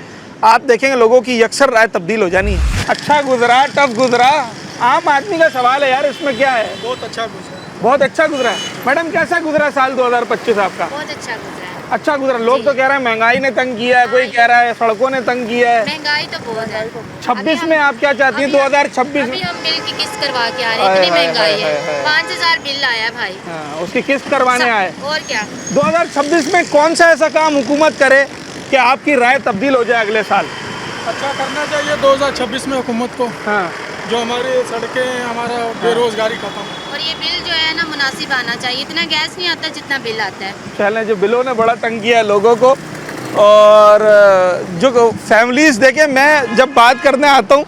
Speaker 1: आप देखेंगे लोगों की यकसर राय तब्दील हो जानी है। अच्छा गुजरा, टफ गुजरा, आम आदमी का सवाल है यार, इसमें क्या है?
Speaker 12: बहुत अच्छा गुजरा।
Speaker 1: बहुत अच्छा गुजरा है। मैडम कैसा गुजरा साल 2025 आपका?
Speaker 14: बहुत अच्छा गुजरा है।
Speaker 1: अच्छा गुजरा। लोग तो कह रहे हैं महंगाई ने तंग किया है, कोई कह रहा है सड़कों ने तंग किया है।
Speaker 14: महंगाई तो बहुत है।
Speaker 1: 26 में आप क्या चाहती हैं? 2026
Speaker 14: में हम बिल की किस्त करवा के आ रहे हैं, इतनी महंगाई है। 5000 बिल आया भाई।
Speaker 1: उसकी किस्त करवाने आए।
Speaker 14: और क्या?
Speaker 1: 2026 में कौन सा ऐसा काम हुकूमत करे कि आपकी राय तब्दील हो जाए अगले साल?
Speaker 2: अच्छा करना चाहिए 2026 में हुकूमत को। जो हमारी सड़कें, हमारा बेरोजगारी खत्म।
Speaker 14: और ये बिल जो है ना मुनासिब आना चाहिए, इतना गैस नहीं आता जितना बिल आता है।
Speaker 1: चलें, जो बिलों ने बड़ा तंग किया है लोगों को, और जो फैमिलीज़ देखें, मैं जब बात करने आता हूँ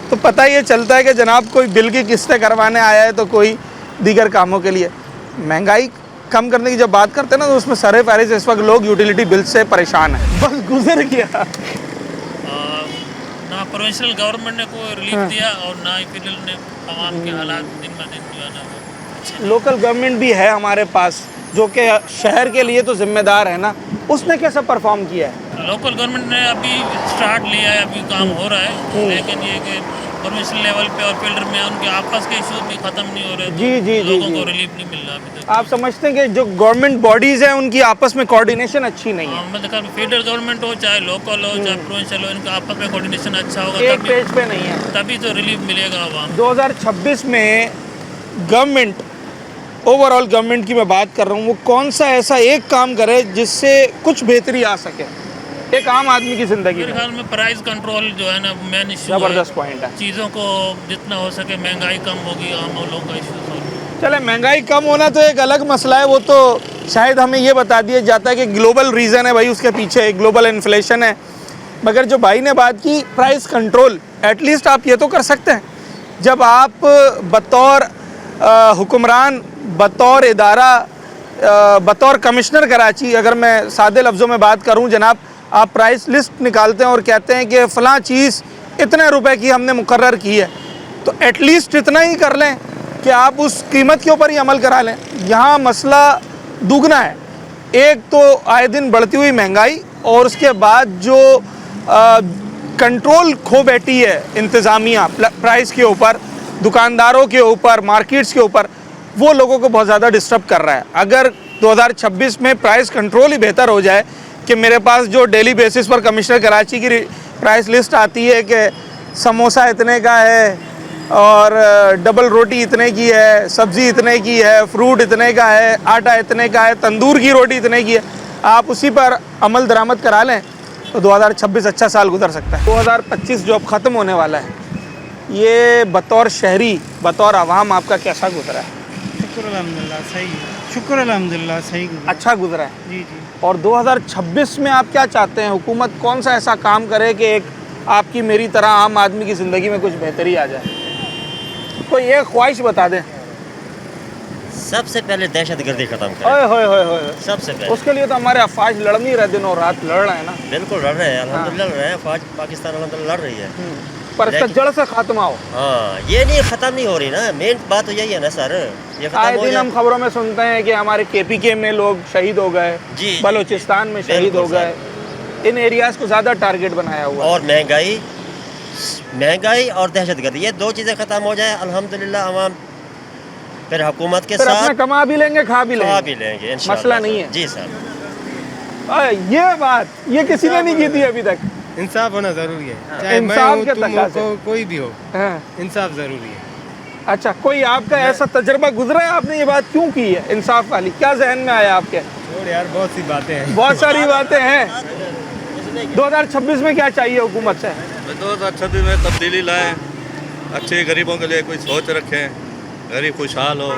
Speaker 1: तो पता ये चलता है कि जनाब कोई बिल की किस्तें करवाने आया है तो कोई दीगर कामों के लिए। महंगाई कम करने की जब बात करते हैं ना, तो उसमें सरे फहरिस्त इस वक्त लोग यूटिलिटी बिल से परेशान हैं। बस गुजर गया।
Speaker 15: ना प्रोविंशियल गवर्नमेंट ने कोई रिलीफ दिया और ना ही फिलहाल ने आवाम के हालात दिन ब दिन जो है ना।
Speaker 1: लोकल गवर्नमेंट भी है हमारे पास जो कि शहर के लिए तो जिम्मेदार है ना, उसने कैसा परफॉर्म किया है?
Speaker 15: लोकल गवर्नमेंट ने अभी स्टार्ट लिया है, अभी काम हो रहा है, लेकिन ये कि प्रोविंशियल लेवल पे और फील्डर में उनके आपस के इशू भी खत्म नहीं हो रहे।
Speaker 1: जी
Speaker 15: लोगों को रिलीफ नहीं मिल रहा अभी तक।
Speaker 1: आप समझते हैं कि जो गवर्नमेंट बॉडीज़ हैं उनकी आपस में कोऑर्डिनेशन अच्छी नहीं है?
Speaker 15: मतलब फेडरल गवर्नमेंट हो, चाहे लोकल हो, चाहे प्रोविंशियल हो, इनका आपस में कोऑर्डिनेशन अच्छा होगा,
Speaker 1: एक पेज पे नहीं है,
Speaker 15: तभी तो रिलीफ मिलेगा आवाम।
Speaker 1: 2026 में गवर्नमेंट, ओवरऑल गवर्नमेंट की मैं बात कर रहा हूँ, वो कौन सा ऐसा एक काम करे जिससे कुछ बेहतरी आ सके? एक आम आदमी की ज़िंदगी
Speaker 15: मेरे
Speaker 1: में।
Speaker 15: ख्याल में प्राइस कंट्रोल जो है ना मेन इशू
Speaker 1: ज़बरदस्त पॉइंट है।
Speaker 15: चीज़ों को जितना हो सके महंगाई कम होगी, आम लोगों का इशू सॉल्व।
Speaker 1: चले, महंगाई कम होना तो एक अलग मसला है, वो तो शायद हमें ये बता दिया जाता है कि ग्लोबल रीज़न है भाई, उसके पीछे ग्लोबल इन्फ्लेशन है। मगर जो भाई ने बात की प्राइस कंट्रोल, एटलीस्ट आप ये तो कर सकते हैं, जब आप बतौर हुक्मरान, बतौर इदारा, बतौर कमिश्नर कराची, अगर मैं सादे लफ्ज़ों में बात करूं जनाब, आप प्राइस लिस्ट निकालते हैं और कहते हैं कि फ़लाँ चीज़ इतने रुपए की हमने मुकर्रर की है, तो एटलीस्ट इतना ही कर लें कि आप उस कीमत के ऊपर ही अमल करा लें। यहाँ मसला दुगना है, एक तो आए दिन बढ़ती हुई महंगाई और उसके बाद जो कंट्रोल खो बैठी है इंतज़ामिया प्राइस के ऊपर, दुकानदारों के ऊपर, मार्केट्स के ऊपर, वो लोगों को बहुत ज़्यादा डिस्टर्ब कर रहा है। अगर 2026 में प्राइस कंट्रोल ही बेहतर हो जाए कि मेरे पास जो डेली बेसिस पर कमिश्नर कराची की प्राइस लिस्ट आती है कि समोसा इतने का है और डबल रोटी इतने की है, सब्ज़ी इतने की है, फ्रूट इतने का है, आटा इतने का है, तंदूर की रोटी इतने की है, आप उसी पर अमल दरामद करा लें तो 2026 अच्छा साल गुजर सकता है। 2025 जो अब ख़त्म होने वाला है, ये बतौर शहरी, बतौर आवाम आपका कैसा गुजरा है?
Speaker 16: शुक्र अल्हम्दुलिल्लाह सही, शुक्र अल्हम्दुलिल्लाह सही गुजरा।
Speaker 1: अच्छा गुजरा है
Speaker 16: जी जी।
Speaker 1: और 2026 में आप क्या चाहते हैं, हुकूमत कौन सा ऐसा काम करे कि एक आपकी मेरी तरह आम आदमी की ज़िंदगी में कुछ बेहतरी आ जाए? कोई एक ख्वाहिश बता दें।
Speaker 17: सबसे पहले दहशतगर्दी खत्म करें।
Speaker 1: ओए होए होए होए।
Speaker 17: सबसे पहले
Speaker 1: उसके लिए तो हमारे अफवाज लड़ नहीं रहे, दिनों रात लड़ रहे हैं ना।
Speaker 17: बिल्कुल लड़ रहे हैं, अल्हम्दुलिल्लाह लड़ रहे हैं, अफवाज पाकिस्तान अल्हम्दुलिल्लाह लड़ रही है,
Speaker 1: पर इसका जड़ से खात्मा हो।
Speaker 17: हाँ, ये नहीं ख़त्म नहीं हो रही ना, मेन बात तो यही है ना सर, ये खत्म
Speaker 1: आए
Speaker 17: हो
Speaker 1: दिन
Speaker 17: जाए।
Speaker 1: हम खबरों में सुनते हैं कि हमारे KPK में लोग शहीद हो गए, बलूचिस्तान में शहीद हो गए, इन एरियाज़ को ज़्यादा टारगेट बनाया हुआ।
Speaker 17: और महंगाई और दहशतगर्दी, ये दो चीज़ें ख़त्म हो जाए अल्हम्दुलिल्लाह, अवाम फिर हुकूमत के
Speaker 1: फिर
Speaker 17: साथ
Speaker 1: अपना कमा भी लेंगे, खा भी लेंगे
Speaker 17: इंशाल्लाह।
Speaker 1: मसला नहीं है।
Speaker 17: जी सर,
Speaker 1: ये बात ये किसी ने नहीं की थी अभी तक।
Speaker 2: इंसाफ होना ज़रूरी है, चाहे मैं
Speaker 1: इंसाफ
Speaker 2: हूँ,
Speaker 1: के
Speaker 2: तुम
Speaker 1: तकाज़े।
Speaker 2: हो, कोई भी हो,
Speaker 1: हाँ।
Speaker 2: इंसाफ ज़रूरी है।
Speaker 1: अच्छा, कोई आपका ऐसा तजर्बा गुजरा है, आपने ये बात क्यों की है इंसाफ वाली, क्या जहन में आया आपके?
Speaker 2: छोड़ यार, बहुत सी बातें हैं,
Speaker 1: बहुत सारी बातें हैं। 2026 में क्या चाहिए हुकूमत से?
Speaker 18: 2026 में तब्दीली लाएं, अच्छे गरीबों के लिए कोई सोच रखें, गरीब खुशहाल हो,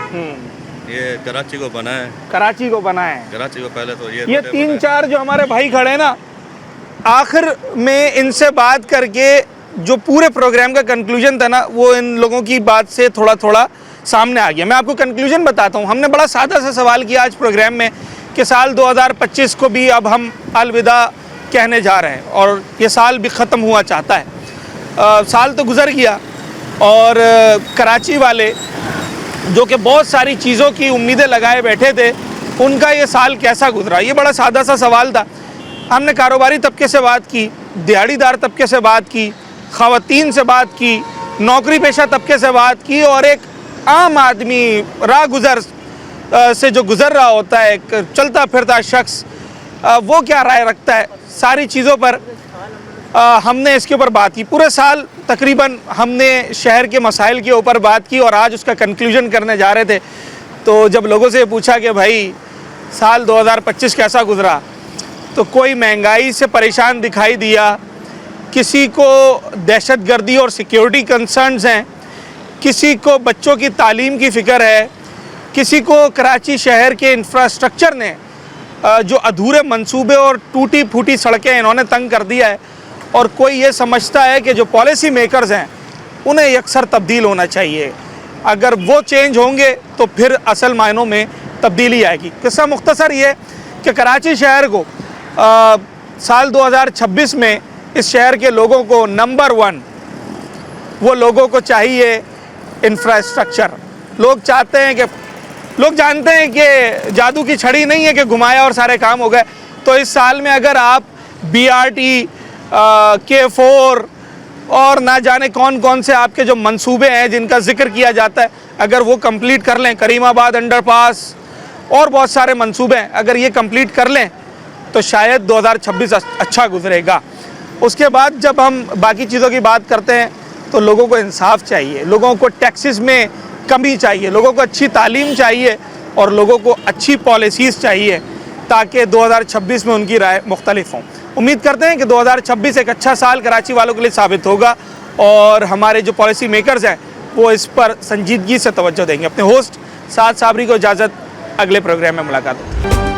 Speaker 18: ये कराची को बनाएं,
Speaker 1: कराची को बनाएं।
Speaker 18: कराची को पहले तो
Speaker 1: ये 3-4 जो हमारे भाई खड़े हैं ना, आखिर में इनसे बात करके जो पूरे प्रोग्राम का कंक्लूजन था ना, वो इन लोगों की बात से थोड़ा थोड़ा सामने आ गया। मैं आपको कंक्लूजन बताता हूँ। हमने बड़ा सादा सा सवाल किया आज प्रोग्राम में कि साल 2025 को भी अब हम अलविदा कहने जा रहे हैं और ये साल भी ख़त्म हुआ चाहता है। साल तो गुज़र गया और कराची वाले जो कि बहुत सारी चीज़ों की उम्मीदें लगाए बैठे थे, उनका ये साल कैसा गुजरा, ये बड़ा सादा सा सवाल था। हमने कारोबारी तबके से बात की, दिहाड़ीदार तबके से बात की, ख़वातीन से बात की, नौकरी पेशा तबके से बात की और एक आम आदमी राह गुज़र से जो गुज़र रहा होता है, एक चलता फिरता शख्स, वो क्या राय रखता है, सारी चीज़ों पर हमने इसके ऊपर बात की। पूरे साल तकरीबन हमने शहर के मसाइल के ऊपर बात की और आज उसका कंक्लूजन करने जा रहे थे। तो जब लोगों से पूछा कि भाई साल 2025 कैसा गुजरा, तो कोई महंगाई से परेशान दिखाई दिया, किसी को दहशतगर्दी और सिक्योरिटी कंसर्न्स हैं, किसी को बच्चों की तालीम की फ़िक्र है, किसी को कराची शहर के इंफ्रास्ट्रक्चर ने जो अधूरे मंसूबे और टूटी फूटी सड़कें इन्होंने तंग कर दिया है, और कोई ये समझता है कि जो पॉलिसी मेकर्स हैं उन्हें यकसर तब्दील होना चाहिए। अगर वो चेंज होंगे तो फिर असल मायनों में तब्दीली आएगी। किस्सा मुख्तसर ये कि कराची शहर को साल 2026 में इस शहर के लोगों को नंबर 1 वो लोगों को चाहिए इंफ्रास्ट्रक्चर। लोग चाहते हैं कि, लोग जानते हैं कि जादू की छड़ी नहीं है कि घुमाया और सारे काम हो गए। तो इस साल में अगर आप BRT, K4 और ना जाने कौन कौन से आपके जो मंसूबे हैं जिनका जिक्र किया जाता है, अगर वो कंप्लीट कर लें, करीमाबाद अंडरपास और बहुत सारे मंसूबे हैं, अगर ये कंप्लीट कर लें तो शायद 2026 अच्छा गुजरेगा। उसके बाद जब हम बाकी चीज़ों की बात करते हैं तो लोगों को इंसाफ चाहिए, लोगों को टैक्सेस में कमी चाहिए, लोगों को अच्छी तालीम चाहिए और लोगों को अच्छी पॉलिसीज़ चाहिए ताकि 2026 में उनकी राय मुख्तलिफ हों। उम्मीद करते हैं कि 2026 एक अच्छा साल कराची वालों के लिए साबित होगा और हमारे जो पॉलिसी मेकर्स हैं वो इस पर संजीदगी से तवज्जो देंगे। अपने होस्ट साद साबरी को इजाज़त, अगले प्रोग्राम में मुलाकात होगी।